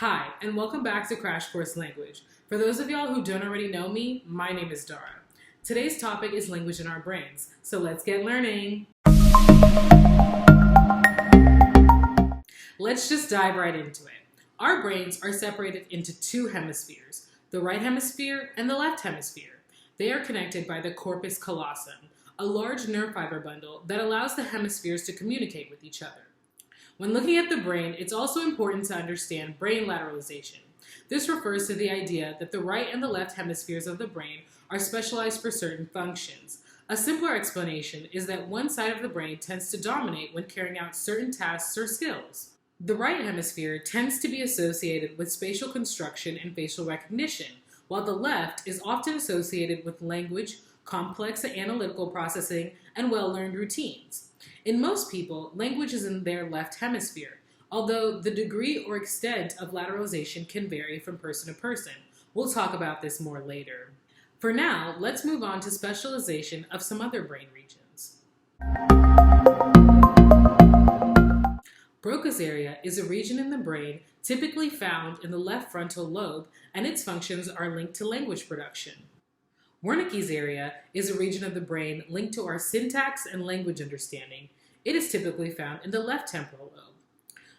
Hi, and welcome back to Crash Course Language. For those of y'all who don't already know me, my name is Dara. Today's topic is language in our brains, so let's get learning. Let's just dive right into it. Our brains are separated into two hemispheres, the right hemisphere and the left hemisphere. They are connected by the corpus callosum, a large nerve fiber bundle that allows the hemispheres to communicate with each other. When looking at the brain, it's also important to understand brain lateralization. This refers to the idea that the right and the left hemispheres of the brain are specialized for certain functions. A simpler explanation is that one side of the brain tends to dominate when carrying out certain tasks or skills. The right hemisphere tends to be associated with spatial construction and facial recognition, while the left is often associated with language, complex analytical processing, and well-learned routines. In most people, language is in their left hemisphere, although the degree or extent of lateralization can vary from person to person. We'll talk about this more later. For now, let's move on to specialization of some other brain regions. Broca's area is a region in the brain typically found in the left frontal lobe, and its functions are linked to language production. Wernickes' area is a region of the brain linked to our syntax and language understanding. It is typically found in the left temporal lobe.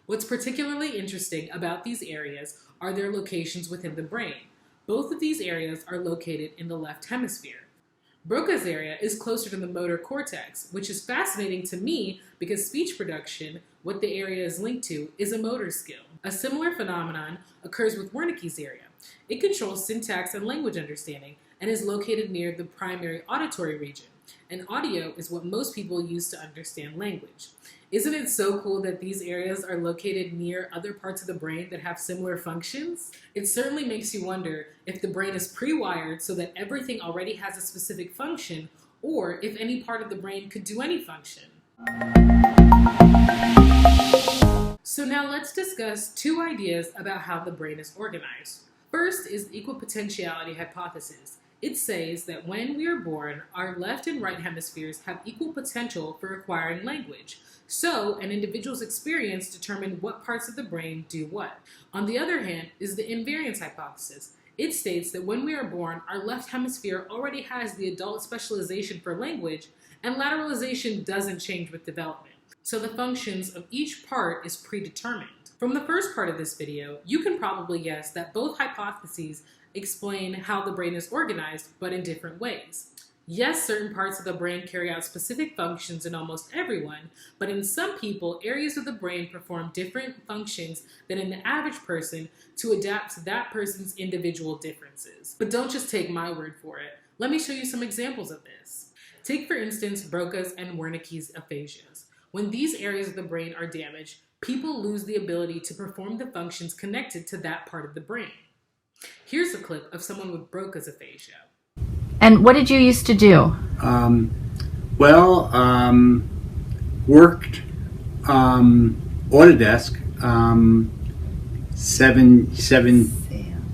What's particularly interesting about these areas are their locations within the brain. Both of these areas are located in the left hemisphere. Broca's area is closer to the motor cortex, which is fascinating to me because speech production, what the area is linked to, is a motor skill. A similar phenomenon occurs with Wernickes' area. It controls syntax and language understanding and is located near the primary auditory region. And audio is what most people use to understand language. Isn't it so cool that these areas are located near other parts of the brain that have similar functions? It certainly makes you wonder if the brain is pre-wired so that everything already has a specific function, or if any part of the brain could do any function. So now let's discuss two ideas about how the brain is organized. First is the equipotentiality hypothesis. It says that when we are born, our left and right hemispheres have equal potential for acquiring language. So, an individual's experience determines what parts of the brain do what. On the other hand, is the invariance hypothesis. It states that when we are born, our left hemisphere already has the adult specialization for language, and lateralization doesn't change with development. So the functions of each part is predetermined. From the first part of this video, you can probably guess that both hypotheses explain how the brain is organized, but in different ways. Yes, certain parts of the brain carry out specific functions in almost everyone, but in some people, areas of the brain perform different functions than in the average person to adapt to that person's individual differences. But don't just take my word for it. Let me show you some examples of this. Take, for instance, Broca's and Wernickes' aphasias. When these areas of the brain are damaged, people lose the ability to perform the functions connected to that part of the brain. Here's a clip of someone with Broca's aphasia. And what did you used to do? Worked Autodesk, seven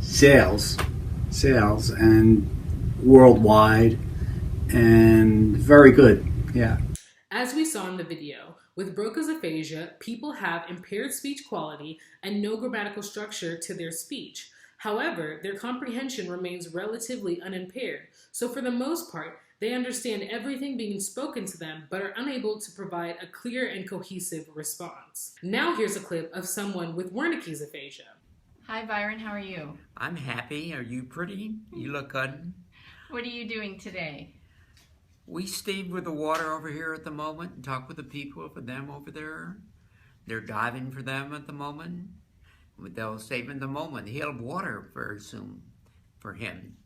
sales, and worldwide, and very good, yeah. As we saw in the video, with Broca's aphasia, people have impaired speech quality and no grammatical structure to their speech. However, their comprehension remains relatively unimpaired, so for the most part, they understand everything being spoken to them but are unable to provide a clear and cohesive response. Now here's a clip of someone with Wernickes' aphasia. Hi Byron, how are you? I'm happy. Are you pretty? You look good. What are you doing today? We stayed with the water over here at the moment and talk with the people for them over there. They're diving for them at the moment. They'll save in the moment. He'll have water very soon for him.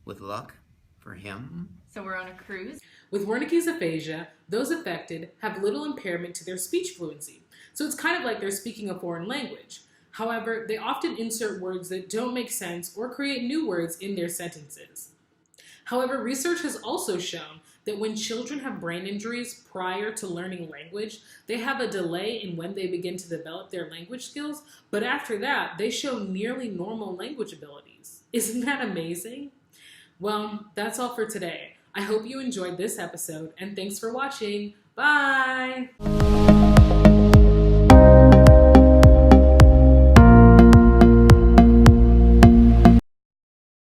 With luck, for him. So we're on a cruise? With Wernickes' aphasia, those affected have little impairment to their speech fluency. So it's kind of like they're speaking a foreign language. However, they often insert words that don't make sense or create new words in their sentences. However, research has also shown that when children have brain injuries prior to learning language, they have a delay in when they begin to develop their language skills, but after that, they show nearly normal language abilities. Isn't that amazing? Well, that's all for today. I hope you enjoyed this episode, and thanks for watching. Bye!